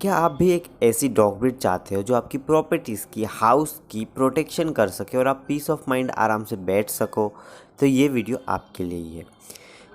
क्या आप भी एक ऐसी डॉग ब्रीड चाहते हो जो आपकी प्रॉपर्टीज़ की, हाउस की प्रोटेक्शन कर सके और आप पीस ऑफ माइंड आराम से बैठ सको? तो ये वीडियो आपके लिए ही है।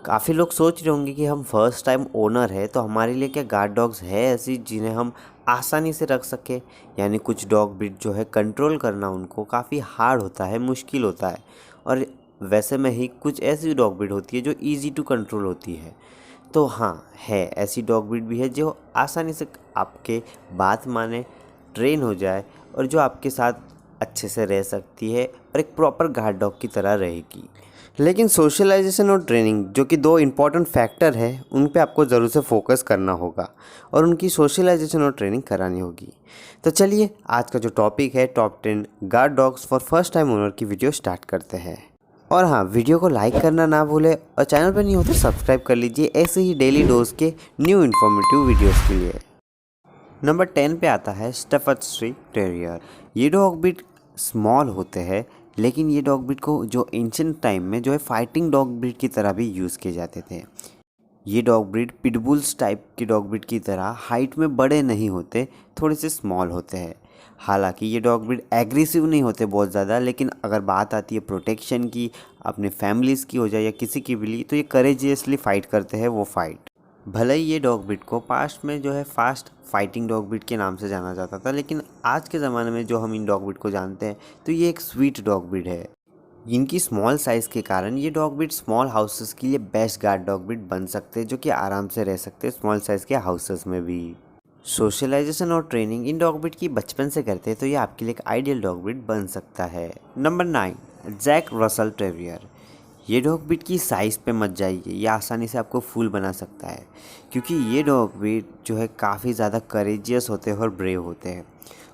काफ़ी लोग सोच रहे होंगे कि हम फर्स्ट टाइम ओनर है तो हमारे लिए क्या गार्ड डॉग्स है ऐसी जिन्हें हम आसानी से रख सके। यानी कुछ डॉग ब्रीड जो है कंट्रोल करना उनको काफ़ी हार्ड होता है, मुश्किल होता है। और वैसे में ही कुछ ऐसी डॉग ब्रीड होती है जो ईजी टू कंट्रोल होती है। तो हाँ, है ऐसी डॉग ब्रीड भी है जो आसानी से आपके बात माने, ट्रेन हो जाए और जो आपके साथ अच्छे से रह सकती है और एक प्रॉपर गार्ड डॉग की तरह रहेगी। लेकिन सोशलाइजेशन और ट्रेनिंग जो कि दो इम्पॉर्टेंट फैक्टर है, उन पे आपको ज़रूर से फोकस करना होगा और उनकी सोशलाइजेशन और ट्रेनिंग करानी होगी। तो चलिए आज का जो टॉपिक है top 10 guard dogs for first time owner की वीडियो स्टार्ट करते हैं। और हाँ, वीडियो को लाइक करना ना भूलें और चैनल पर नहीं हो तो सब्सक्राइब कर लीजिए ऐसे ही डेली डोज के न्यू इन्फॉर्मेटिव वीडियोस के लिए। नंबर 10 पे आता है स्टफर्ड टेरियर। ये डॉग ब्रीड स्मॉल होते हैं, लेकिन ये डॉग ब्रीड को जो एंशिएंट टाइम में जो है फाइटिंग डॉग ब्रीड की तरह भी यूज़ किए जाते थे। ये डॉग ब्रीड पिटबुल्स टाइप की डॉग ब्रीड की तरह हाइट में बड़े नहीं होते, थोड़े से स्मॉल होते हैं। हालांकि ये डॉग ब्रीड एग्रेसिव नहीं होते बहुत ज़्यादा, लेकिन अगर बात आती है प्रोटेक्शन की, अपने फैमिलीज़ की हो जाए या किसी की भी ली, तो ये करेजियसली फ़ाइट करते हैं वो फाइट। भले ही ये डॉग ब्रीड को पास्ट में जो है फास्ट फाइटिंग डॉग ब्रीड के नाम से जाना जाता था, लेकिन आज के ज़माने में जो हम इन डॉग ब्रीड को जानते हैं तो ये एक स्वीट डॉग ब्रीड है। इनकी स्मॉल साइज़ के कारण ये डॉग ब्रीड स्मॉल हाउसेस के लिए बेस्ट गार्ड डॉग ब्रीड बन सकते हैं, जो कि आराम से रह सकते हैं स्मॉल साइज़ के हाउसेस में भी। सोशलाइजेशन और ट्रेनिंग इन डॉग ब्रीड की बचपन से करते हैं तो ये आपके लिए एक आइडियल डॉग ब्रीड बन सकता है। Number 9, Jack Russell terrier. ये डॉग ब्रीड की साइज़ पे मत जाइए, ये आसानी से आपको फूल बना सकता है, क्योंकि ये डॉग ब्रीड जो है काफ़ी ज़्यादा करेजियस होते हैं और ब्रेव होते हैं।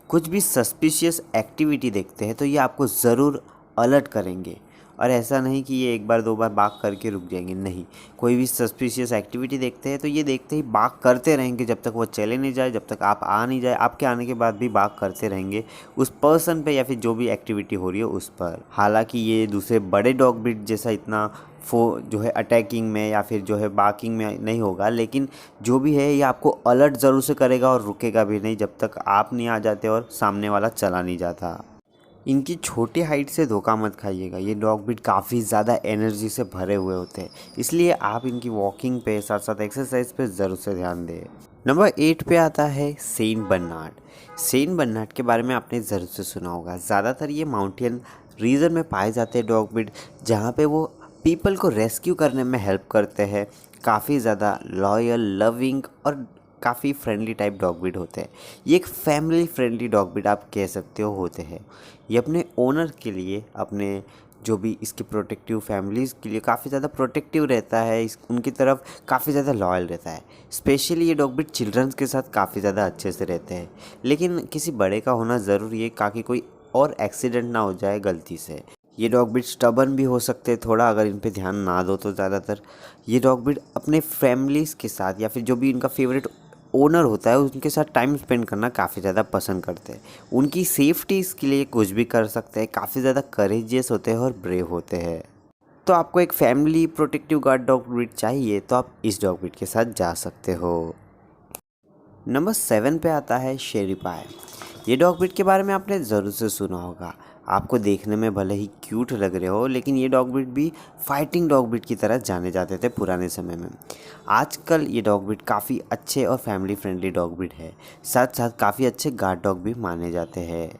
कुछ भी सस्पिशियस एक्टिविटी देखते हैं तो ये आपको ज़रूर अलर्ट करेंगे। और ऐसा नहीं कि ये एक बार दो बार बाग करके रुक जाएंगे, नहीं। कोई भी सस्पिशियस एक्टिविटी देखते हैं तो ये देखते ही बाग करते रहेंगे जब तक वो चले नहीं जाए, जब तक आप आ नहीं जाए। आपके आने के बाद भी बाग करते रहेंगे उस पर्सन पे या फिर जो भी एक्टिविटी हो रही है उस पर। हालांकि ये दूसरे बड़े डॉग ब्रीड जैसा इतना जो है अटैकिंग में या फिर जो है बाकिंग में नहीं होगा, लेकिन जो भी है ये आपको अलर्ट ज़रूर से करेगा और रुकेगा भी नहीं जब तक आप नहीं आ जाते और सामने वाला चला नहीं जाता। इनकी छोटी हाइट से धोखा मत खाइएगा, ये डॉग ब्रीड काफ़ी ज़्यादा एनर्जी से भरे हुए होते हैं, इसलिए आप इनकी वॉकिंग पे साथ साथ एक्सरसाइज पे ज़रूर से ध्यान दें। नंबर 8 पे आता है सेंट बर्नार्ड। सेंट बर्नार्ड के बारे में आपने ज़रूर से सुना होगा। ज़्यादातर ये माउंटेन रीजन में पाए जाते हैं डॉग ब्रीड, जहाँ पे वो पीपल को रेस्क्यू करने में हेल्प करते हैं। काफ़ी ज़्यादा लॉयल, लविंग और काफ़ी फ्रेंडली टाइप डॉग ब्रीड होते हैं। ये एक फैमिली फ्रेंडली डॉग ब्रीड आप कह सकते हो होते हैं। ये अपने ओनर के लिए, अपने जो भी इसके प्रोटेक्टिव फैमिलीज़ के लिए काफ़ी ज़्यादा प्रोटेक्टिव रहता है, उनकी तरफ काफ़ी ज़्यादा लॉयल रहता है। स्पेशली ये डॉग ब्रीड चिल्ड्रंस के साथ काफ़ी ज़्यादा अच्छे से रहते हैं, लेकिन किसी बड़े का होना ज़रूरी है ताकि कोई और एक्सीडेंट ना हो जाए गलती से। ये डॉग ब्रीड स्टबर्न भी हो सकते हैं थोड़ा, अगर इन पे ध्यान ना दो तो ज़्यादातर। ये डॉग ब्रीड अपने फैमिलीज़ के साथ या फिर जो भी इनका फेवरेट ओनर होता है उनके साथ टाइम स्पेंड करना काफ़ी ज़्यादा पसंद करते हैं। उनकी सेफ्टी के लिए कुछ भी कर सकते हैं, काफ़ी ज़्यादा करेजियस होते हैं और ब्रेव होते हैं। तो आपको एक family protective guard dog breed चाहिए तो आप इस डॉग ब्रीड के साथ जा सकते हो। नंबर 7 पे आता है शेरी पाई। ये डॉग ब्रीड के बारे में आपने ज़रूर से सुना होगा। आपको देखने में भले ही क्यूट लग रहे हो, लेकिन ये डॉग ब्रीड भी फाइटिंग डॉग ब्रीड की तरह जाने जाते थे पुराने समय में। आजकल ये डॉग ब्रीड काफ़ी अच्छे और फैमिली फ्रेंडली डॉग ब्रीड है, साथ साथ काफ़ी अच्छे गार्ड डॉग भी माने जाते हैं।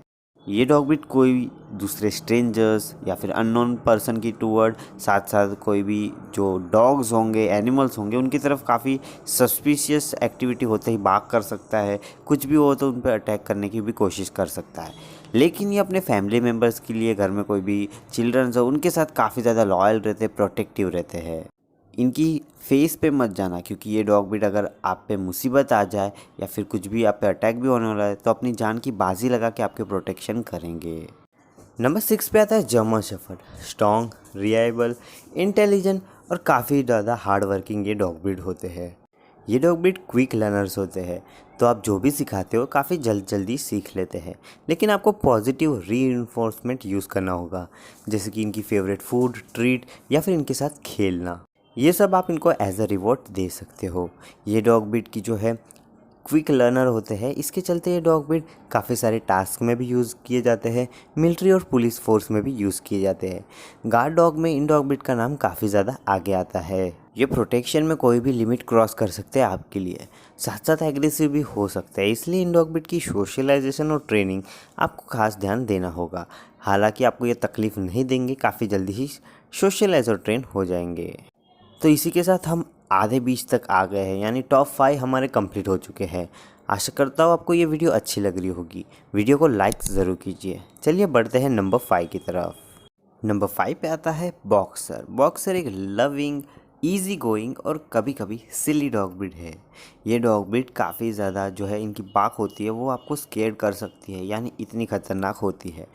ये डॉग ब्रीड कोई दूसरे स्ट्रेंजर्स या फिर अननोन पर्सन की टूवर्ड, साथ साथ कोई भी जो डॉग्स होंगे, एनिमल्स होंगे, उनकी तरफ काफ़ी सस्पिशियस एक्टिविटी होते ही भाग कर सकता है। कुछ भी हो तो उन पर अटैक करने की भी कोशिश कर सकता है। लेकिन ये अपने फैमिली मेम्बर्स के लिए, घर में कोई भी चिल्ड्रंस हो उनके साथ काफ़ी ज़्यादा लॉयल रहते, प्रोटेक्टिव रहते हैं। इनकी फेस पे मत जाना, क्योंकि ये डॉग ब्रीड अगर आप पे मुसीबत आ जाए या फिर कुछ भी आप पे अटैक भी होने वाला है तो अपनी जान की बाजी लगा के आपके प्रोटेक्शन करेंगे। नंबर 6 पे आता है German shepherd. Strong, reliable, intelligent और काफ़ी ज़्यादा हार्ड वर्किंग ये डॉग ब्रीड होते हैं। ये डॉग ब्रीड क्विक लर्नर्स होते हैं, तो आप जो भी सिखाते हो काफ़ी जल्दी सीख लेते हैं। लेकिन आपको पॉजिटिव रीइंफोर्समेंट यूज़ करना होगा, जैसे कि इनकी फेवरेट फूड, ट्रीट या फिर इनके साथ खेलना। ये सब आप इनको एज अ रिवॉर्ड दे सकते हो। ये डॉग ब्रीड की जो है क्विक लर्नर होते हैं, इसके चलते ये डॉग ब्रीड काफ़ी सारे टास्क में भी यूज़ किए जाते हैं, मिलिट्री और पुलिस फोर्स में भी यूज़ किए जाते हैं। गार्ड डॉग में इन डॉग ब्रीड का नाम काफ़ी ज़्यादा आगे आता है। ये प्रोटेक्शन में कोई भी लिमिट क्रॉस कर सकते हैं आपके लिए, साथ साथ एग्रेसिव भी हो सकते हैं, इसलिए इन डॉग ब्रीड की सोशलाइजेशन और ट्रेनिंग आपको खास ध्यान देना होगा। हालांकि आपको ये तकलीफ़ नहीं देंगे, काफ़ी जल्दी ही सोशलाइज और ट्रेन हो जाएंगे। तो इसी के साथ हम आधे बीच तक आ गए हैं, यानी टॉप 5 हमारे कंप्लीट हो चुके हैं। आशा करता हूँ आपको ये वीडियो अच्छी लग रही होगी। वीडियो को लाइक ज़रूर कीजिए। चलिए बढ़ते हैं नंबर 5 की तरफ। नंबर 5 पे आता है बॉक्सर। बॉक्सर एक लविंग, ईजी गोइंग और कभी कभी सिली डॉग ब्रीड है। ये डॉग ब्रीड काफ़ी ज़्यादा जो है इनकी बाक होती है वो आपको स्केयर कर सकती है, यानी इतनी ख़तरनाक होती है,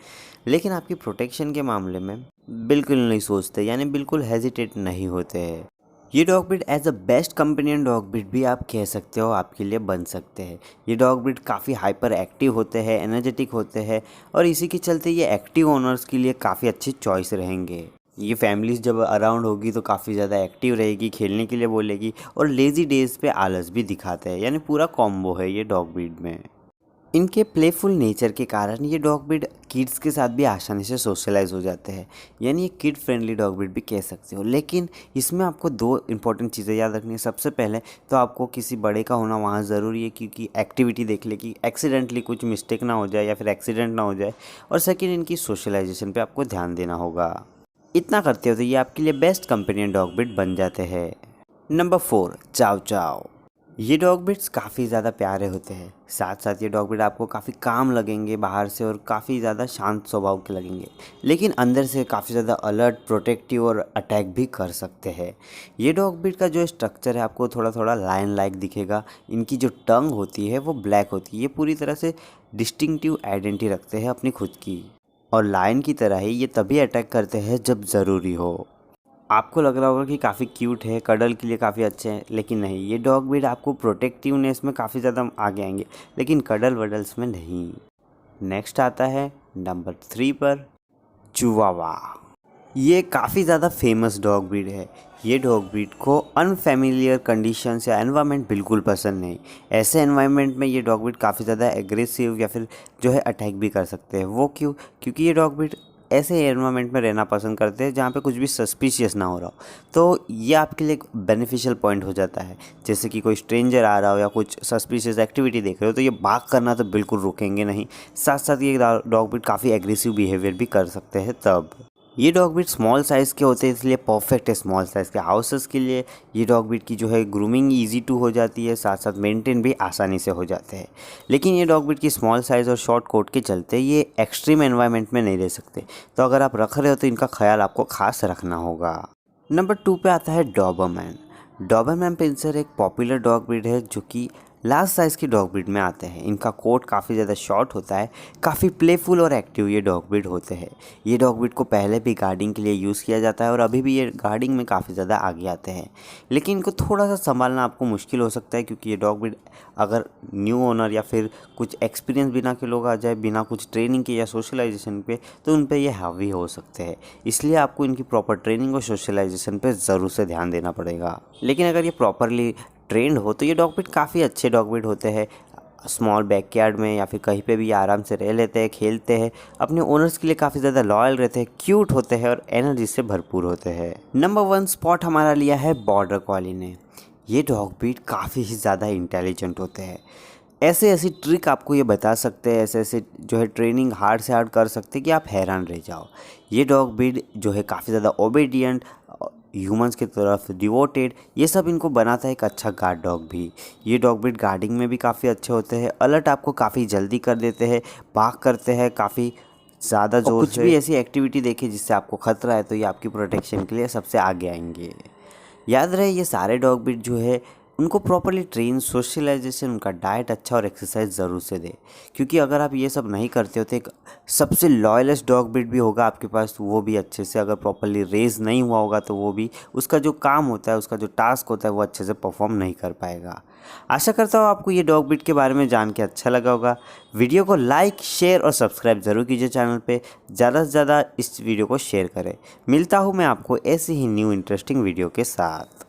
लेकिन आपकी प्रोटेक्शन के मामले में बिल्कुल नहीं सोचते, यानी बिल्कुल हेजिटेट नहीं होते हैं। ये dog breed as a best companion dog breed भी आप कह सकते हो, आपके लिए बन सकते हैं। ये डॉग ब्रीड काफ़ी हाइपर एक्टिव होते हैं, एनर्जेटिक होते हैं और इसी के चलते ये एक्टिव ओनर्स के लिए काफ़ी अच्छी चॉइस रहेंगे। ये फैमिलीज जब अराउंड होगी तो काफ़ी ज़्यादा एक्टिव रहेगी, खेलने के लिए बोलेगी और लेज़ी डेज पे आलस भी दिखाते हैं, यानी पूरा कॉम्बो है ये डॉग ब्रीड में। इनके प्लेफुल नेचर के कारण ये डॉग ब्रीड किड्स के साथ भी आसानी से सोशलाइज हो जाते हैं, यानी ये किड फ्रेंडली डॉग ब्रीड भी कह सकते हो। लेकिन इसमें आपको 2 इंपॉर्टेंट चीज़ें याद रखनी है। सबसे पहले तो आपको किसी बड़े का होना वहाँ ज़रूरी है, क्योंकि एक्टिविटी देख ले कि एक्सीडेंटली कुछ मिस्टेक ना हो जाए या फिर एक्सीडेंट ना हो जाए। और सेकेंड, इनकी सोशलाइजेशन पर आपको ध्यान देना होगा। इतना करते हो तो ये आपके लिए बेस्ट कंपेनियन डॉग ब्रीड बन जाते हैं। नंबर 4, चाव चाव। ये डॉग ब्रीड्स काफ़ी ज़्यादा प्यारे होते हैं, साथ साथ ये डॉग ब्रीड आपको काफ़ी काम लगेंगे बाहर से और काफ़ी ज़्यादा शांत स्वभाव के लगेंगे, लेकिन अंदर से काफ़ी ज़्यादा अलर्ट, प्रोटेक्टिव और अटैक भी कर सकते हैं। ये डॉग ब्रीड का जो स्ट्रक्चर है आपको थोड़ा थोड़ा लायन लाइक दिखेगा। इनकी जो टंग होती है वो ब्लैक होती है। ये पूरी तरह से डिस्टिंक्टिव आइडेंटिटी रखते हैं अपनी खुद की, और लायन की तरह ही ये तभी अटैक करते हैं जब ज़रूरी हो। आपको लग रहा होगा कि काफ़ी क्यूट है, कडल के लिए काफ़ी अच्छे हैं, लेकिन नहीं, ये डॉग ब्रीड आपको प्रोटेक्टिवनेस में काफ़ी ज़्यादा आगे आएंगे, लेकिन कडल वडल्स में नहीं। नेक्स्ट आता है नंबर 3 पर चिहुआहुआ। ये काफ़ी ज़्यादा फेमस डॉग ब्रीड है। ये डॉग ब्रीड को अनफेमिलियर कंडीशंस या एनवायरनमेंट बिल्कुल पसंद नहीं। ऐसे एनवायरनमेंट में ये डॉग ब्रीड काफ़ी ज़्यादा एग्रेसिव या फिर जो है अटैक भी कर सकते हैं। वो क्यों? क्योंकि ये डॉग ब्रीड ऐसे एनवायरनमेंट में रहना पसंद करते हैं जहाँ पे कुछ भी सस्पिशियस ना हो रहा हो, तो ये आपके लिए एक बेनिफिशियल पॉइंट हो जाता है। जैसे कि कोई स्ट्रेंजर आ रहा हो या कुछ सस्पिशियस एक्टिविटी देख रहे हो तो ये भाग करना तो बिल्कुल रुकेंगे नहीं। साथ साथ ये डॉग ब्रीड काफ़ी एग्रेसिव बिहेवियर भी कर सकते हैं। तब ये डॉग ब्रीड स्मॉल साइज़ के होते हैं, इसलिए परफेक्ट है स्मॉल साइज़ के हाउसेस के लिए। ये डॉग ब्रीड की जो है ग्रूमिंग ईजी टू हो जाती है, साथ साथ मेंटेन भी आसानी से हो जाते हैं। लेकिन ये डॉग ब्रीड की स्मॉल साइज़ और शॉर्ट कोट के चलते ये एक्सट्रीम एनवायरनमेंट में नहीं रह सकते, तो अगर आप रख रहे हो तो इनका ख्याल आपको खास रखना होगा। नंबर 2 पे आता है डॉबरमैन। डॉबरमैन पिंसर एक पॉपुलर डॉग ब्रीड है जो कि लार्ज साइज़ की डॉग ब्रीड में आते हैं। इनका कोट काफ़ी ज़्यादा शॉर्ट होता है, काफ़ी प्लेफुल और एक्टिव ये डॉग ब्रीड होते हैं। ये डॉग ब्रीड को पहले भी गार्डिंग के लिए यूज़ किया जाता है और अभी भी ये गार्डिंग में काफ़ी ज़्यादा आगे आते हैं, लेकिन इनको थोड़ा सा संभालना आपको मुश्किल हो सकता है, क्योंकि ये डॉग ब्रीड अगर न्यू ओनर या फिर कुछ एक्सपीरियंस बिना के लोग आ जाए, बिना कुछ ट्रेनिंग के या सोशलाइजेशन पे, तो उन पर ये हावी हो सकते हैं। इसलिए आपको इनकी प्रॉपर ट्रेनिंग और सोशलाइजेशन पे ज़रूर से ध्यान देना पड़ेगा। लेकिन अगर ये प्रॉपरली ट्रेंड हो तो ये डॉग ब्रीड काफ़ी अच्छे डॉग ब्रीड होते हैं। स्मॉल बैकयार्ड में या फिर कहीं पे भी आराम से रह लेते हैं, खेलते हैं, अपने ओनर्स के लिए काफ़ी ज़्यादा लॉयल रहते हैं, क्यूट होते हैं और एनर्जी से भरपूर होते हैं। नंबर 1 स्पॉट हमारा लिया है बॉर्डर कॉली ने। ये डॉग ब्रीड काफ़ी ही ज़्यादा इंटेलिजेंट होते हैं। ऐसे ऐसी ट्रिक आपको ये बता सकते हैं, ऐसे ऐसे जो है ट्रेनिंग हार्ड से हार्ड कर सकते हैं कि आप हैरान रह जाओ। ये डॉग ब्रीड जो है काफ़ी ज़्यादा ओबीडियंट, ह्यूमंस की तरफ डिवोटेड, ये सब इनको बनाता है एक अच्छा गार्ड डॉग भी। ये डॉग ब्रीड गार्डिंग में भी काफ़ी अच्छे होते हैं, अलर्ट आपको काफ़ी जल्दी कर देते हैं, भाग करते हैं काफ़ी ज़्यादा जोर से। कुछ भी ऐसी एक्टिविटी देखिए जिससे आपको खतरा है तो ये आपकी प्रोटेक्शन के लिए सबसे आगे आएंगे। याद रहे ये सारे डॉग ब्रीड जो है उनको प्रॉपरली ट्रेन, सोशलाइजेशन, उनका डाइट अच्छा और एक्सरसाइज ज़रूर से दे, क्योंकि अगर आप ये सब नहीं करते हो तो एक सबसे लॉयलेस्ट डॉग ब्रीड भी होगा आपके पास, तो वो भी अच्छे से अगर प्रॉपरली रेज नहीं हुआ होगा तो वो भी उसका जो काम होता है, उसका जो टास्क होता है वो अच्छे से परफॉर्म नहीं कर पाएगा। आशा करता हूँ आपको ये डॉग ब्रीड के बारे में जान के अच्छा लगा होगा। वीडियो को लाइक, शेयर और सब्सक्राइब ज़रूर कीजिए चैनल पे। ज़्यादा से ज़्यादा इस वीडियो को शेयर करें। मिलता हूँ मैं आपको ऐसी ही न्यू इंटरेस्टिंग वीडियो के साथ।